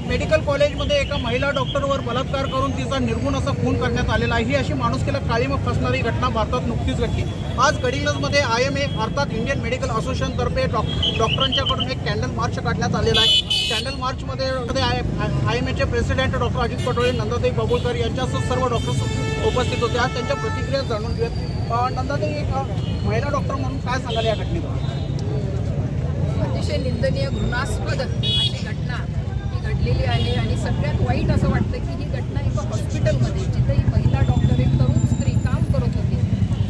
Medical कॉलेजमध्ये एका महिला डॉक्टरवर बलात्कार करून तिचा निर्गुण असा खून करण्यात आलेला आहे। ही अशी माणुसकीला काळीमा फासणारी घटना भारतात नुकतीच घडली। आज गडिंग्लजमध्ये IMA अर्थात इंडियन मेडिकल असोसिएशन तर्फे डॉक्टरांच्याकडून एक कॅन्डल मार्च काढण्यात आलेला आहे। कॅन्डल मार्चमध्ये IMAचे प्रेसिडेंट डॉक्टर अजित पटोळे, नंदाताई बाबुळकर यांच्यासह सर्व डॉक्टर्स उपस्थित होते। आज त्यांच्या प्रतिक्रिया जाणून घेऊयात। नंदाताई, एक महिला डॉक्टर म्हणून काय सांगाल या घटनेबद्दल? अतिशय निंदनीय, घृणास्पद अशी घटना घडलेली आहे आणि सगळ्यात वाईट असं वाटतं की ही घटना एका हॉस्पिटलमध्ये, जिथे ही महिला डॉक्टर, एक तरुण स्त्री काम करत होती।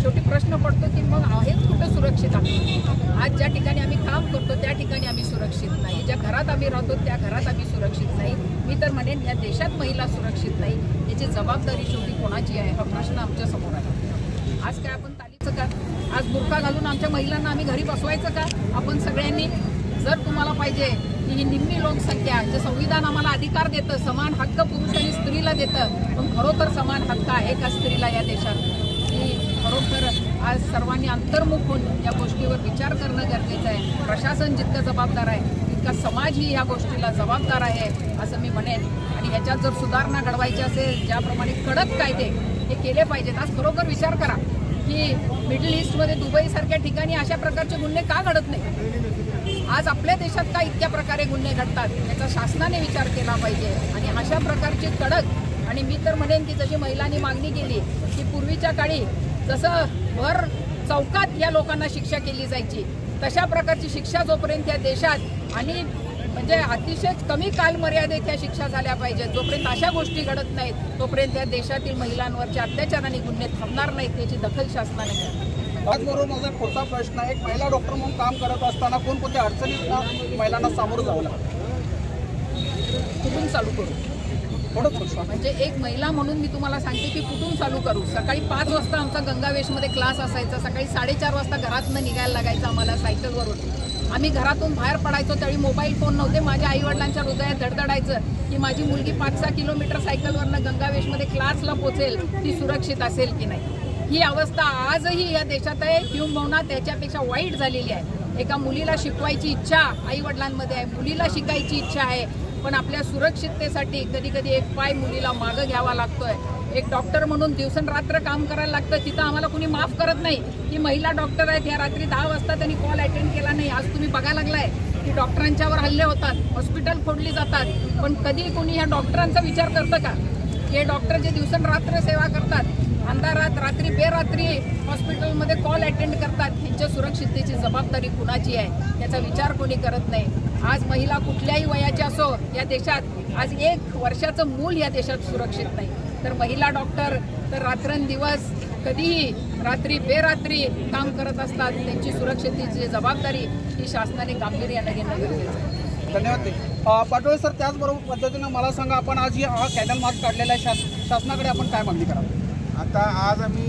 शेवटी प्रश्न पडतो की मग आहेत कुठं सुरक्षित आम्ही? आज ज्या ठिकाणी आम्ही काम करतो त्या ठिकाणी आम्ही सुरक्षित नाही, ज्या घरात आम्ही राहतो त्या घरात आम्ही सुरक्षित नाही। मी तर म्हणेन या देशात महिला सुरक्षित नाही, याची जबाबदारी शेवटी कोणाची आहे हा प्रश्न आमच्या समोर आहे। आज काय आपण तालीचं का? आज बुरखा घालून आमच्या महिलांना आम्ही घरी बसवायचं का? आपण सगळ्यांनी, जर तुम्हाला पाहिजे की ही निम्मी लोकसंख्या, जे संविधान आम्हाला अधिकार देतं, समान हक्क पुरुष आणि स्त्रीला देतं, पण खरोखर समान हक्क आहे का स्त्रीला या देशात? की खरोखर आज सर्वांनी अंतर्मुख होऊन या गोष्टीवर विचार करणं गरजेचं आहे। प्रशासन जितकं जबाबदार आहे तितका समाजही या गोष्टीला जबाबदार आहे असं मी म्हणेन। आणि ह्याच्यात जर सुधारणा घडवायची असेल, ज्याप्रमाणे कडक कायदे हे केले पाहिजेत। आज खरोखर विचार करा की मिडल ईस्टमध्ये दुबईसारख्या ठिकाणी अशा प्रकारचे गुन्हे का घडत नाही? आज आपल्या देशात का इतक्या प्रकारे गुन्हे घडतात याचा शासनाने विचार केला पाहिजे। आणि अशा प्रकारची कडक, आणि मी तर म्हणेन की जशी महिलांनी मागणी केली की पूर्वीच्या काळी जसं भर चौकात या लोकांना शिक्षा केली जायची, तशा प्रकारची शिक्षा जोपर्यंत या देशात आणि म्हणजे अतिशय कमी कालमर्यादेत या शिक्षा झाल्या पाहिजेत, जोपर्यंत अशा गोष्टी घडत नाहीत तोपर्यंत या देशातील महिलांवरच्या अत्याचार आणि गुन्हे थांबणार नाहीत, याची दखल शासनाने घ्यावी। त्याचबरोबर माझा पुढचा प्रश्न, एक महिला डॉक्टर म्हणून काम करत असताना कोणकोणत्या अडचणींना महिलांना सामोरं जावं लागतं? कुठून चालू करू? म्हणजे एक महिला म्हणून मी तुम्हाला सांगते की कुठून चालू करू? सकाळी 5 वाजता आमचा गंगावेशमध्ये क्लास असायचा, सकाळी 4:30 वाजता घरातनं निघायला लागायचं आम्हाला सायकलवरून। आम्ही घरातून बाहेर पडायचो त्यावेळी मोबाईल फोन नव्हते। माझ्या आईवडिलांच्या हृदयात धडधडायचं की माझी मुलगी 5-6 किलोमीटर सायकलवरनं गंगावेशमध्ये क्लासला पोहोचेल, ती सुरक्षित असेल की नाही। ही अवस्था आजही या देशात आहे, किंबहुना त्याच्यापेक्षा वाईट झालेली आहे। एका मुलीला शिकवायची इच्छा आईवडिलांमध्ये आहे, मुलीला शिकायची इच्छा आहे, पण आपल्या सुरक्षिततेसाठी कधी कधी एक पाय मुलीला मागं घ्यावा लागतोय। एक डॉक्टर म्हणून दिवसरात्र काम करायला लागतं, तिथं आम्हाला कुणी माफ करत नाही की महिला डॉक्टर आहेत, या रात्री 10 वाजता त्यांनी कॉल अटेंड केला नाही। आज तुम्ही बघायला लागलाय की डॉक्टरांच्यावर हल्ले होतात, हॉस्पिटल फोडली जातात, पण कधी कोणी या डॉक्टरांचा विचार करतं का? हे डॉक्टर जे दिवसरात्र सेवा करतात, अंधारात रात्री बेरात्री हॉस्पिटलमध्ये कॉल अटेंड करतात, त्यांच्या सुरक्षिततेची जबाबदारी कुणाची आहे याचा विचार कोणी करत नाही। आज महिला कुठल्याही वयाची असो या देशात, आज 1 वर्षाचं मूल या देशात सुरक्षित नाही, तर महिला डॉक्टर तर रात्रंदिवस कधीही रात्री बेरात्री काम करत असतात, त्यांची सुरक्षिततेची जबाबदारी ही शासनाने गांभीर्याने घेणं गरजेचं आहे। धन्यवाद पाटोळे सर। त्याचबरोबर पद्धतीनं मला सांगा, आपण आज हा कॅन्डल मार्च काढलेला आहे, शासनाकडे आपण काय मागणी करावी? आता आज आम्ही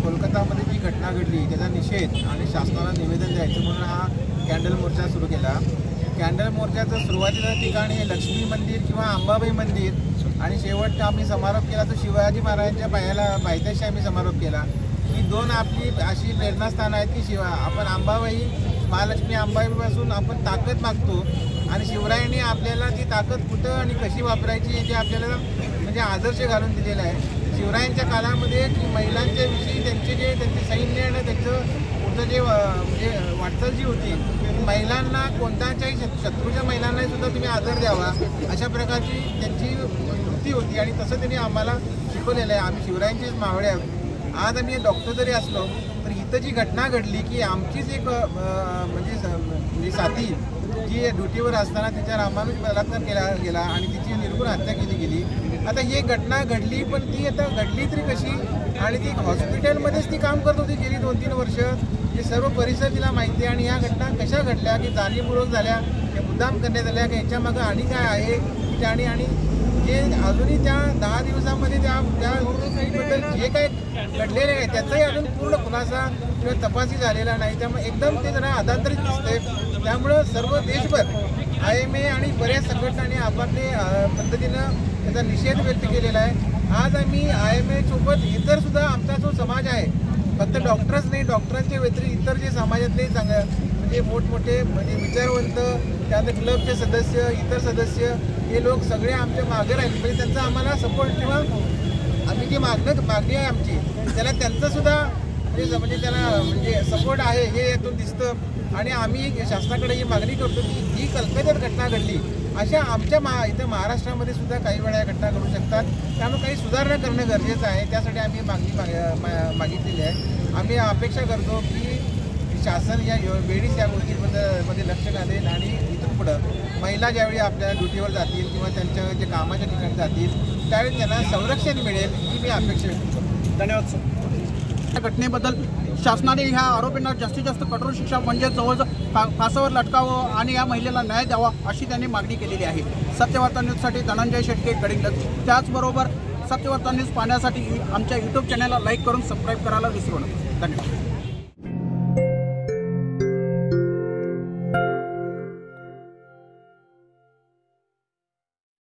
कोलकातामध्ये जी घटना घडली त्याचा निषेध आणि शासनाला निवेदन द्यायचं म्हणून हा कॅन्डल मोर्चा सुरू केला। कॅन्डल मोर्चाचं सुरुवातीच्या ठिकाणी लक्ष्मी मंदिर किंवा अंबाबाई मंदिर आणि शेवट आम्ही समारोप केला तो शिवाजी महाराजांच्या पायथ्याशी आम्ही समारोप केला। ही 2 आपली अशी प्रेरणास्थान आहेत की आपण अंबाबाई महालक्ष्मी अंबाबाईपासून आपण ताकद मागतो आणि शिवरायांनी आपल्याला ती ताकद कुठं आणि कशी वापरायची याची आपल्याला म्हणजे आदर्श घालून दिलेला आहे। शिवरायांच्या काळामध्ये की महिलांच्या विषयी त्यांचे सैन्य आणि त्यांचं पुढचं जे म्हणजे वाटचाल जी होती, महिलांना कोणत्याच्याही शत्रूच्या महिलांनाही सुद्धा तुम्ही आदर द्यावा अशा प्रकारची त्यांची वृत्ती होती आणि तसं त्यांनी आम्हाला शिकवलेलं आहे। आम्ही शिवरायांचेच मावळे आहोत। आज आम्ही डॉक्टर जरी असलो तर इथं जी घटना घडली की आमचीच एक म्हणजे साथी जी ड्युटीवर असताना तिच्यावर अमानुष बलात्कार केला गेला आणि तिची निर्घृण हत्या केली गेली. आता ही घटना घडली, पण ती आता घडली तरी कशी? आणि ती हॉस्पिटलमध्येच ती काम करत होती गेली 2-3 वर्ष. हे सर्व परिसर तिला माहिती आहे. आणि या घटना कशा घडल्या, की जाणीवपूर्वक झाल्या, की मुद्दाम करण्यात आल्या, की याच्यामागं आणि काय आहे की त्याने आणि जे अजूनही त्या 10 दिवसामध्ये त्याबद्दल जे काय घडलेले आहे त्याचाही अजून पूर्ण खुलासा किंवा तपासही झालेला नाही. त्यामुळे एकदम ते जरा अधांतरित दिसते. त्यामुळं सर्व देशभर IMA आणि बऱ्याच संघटनांनी आपापल्या पद्धतीनं त्याचा निषेध व्यक्त केलेला आहे. आज आम्ही IMA सोबत इतरसुद्धा आमचा जो समाज आहे, फक्त डॉक्टर्स नाही, डॉक्टरांच्या व्यतिरिक्त इतर जे समाजातले म्हणजे मोठमोठे म्हणजे विचारवंत, त्यानंतर क्लबचे सदस्य, इतर सदस्य, हे लोक सगळे आमच्या मागे राहिले. म्हणजे त्यांचा आम्हाला सपोर्ट किंवा आम्ही जी मागणी आहे आमची त्याला त्यांचासुद्धा म्हणजे त्याला म्हणजे सपोर्ट आहे हे यातून दिसतं. आणि आम्ही शासनाकडे ही मागणी करतो की ही कलकत्त्यात घटना घडली, अशा आमच्या इथं महाराष्ट्रामध्ये सुद्धा काही वेळा या घटना घडू शकतात. त्यामुळे काही सुधारणा करणं गरजेचं आहे. त्यासाठी आम्ही मागितलेली आहे. आम्ही अपेक्षा करतो की शासन या वेळीच या गोष्टींमध्ये लक्ष घालेल आणि इथून पुढं महिला ज्यावेळी आपल्या ड्युटीवर जातील किंवा त्यांच्या जे कामाच्या ठिकाणी जातील त्यावेळी त्यांना संरक्षण मिळेल ही मी अपेक्षा व्यक्त करतो. धन्यवाद सर. या घटनेबद्दल शासनाने ह्या आरोपींना जास्तीत जास्त कठोर शिक्षा म्हणजे जवळजवळ फासावर लटकावं आणि या महिलेला न्याय द्यावा अशी त्यांनी मागणी केलेली आहे. सत्यवार्ता न्यूजसाठी धनंजय शेटके, गडिंग्लज. त्याचबरोबर सत्यवार्ता न्यूज पाहण्यासाठी आमच्या YouTube चॅनलला लाईक करून सबस्क्राईब करायला विसरू नका. धन्यवाद.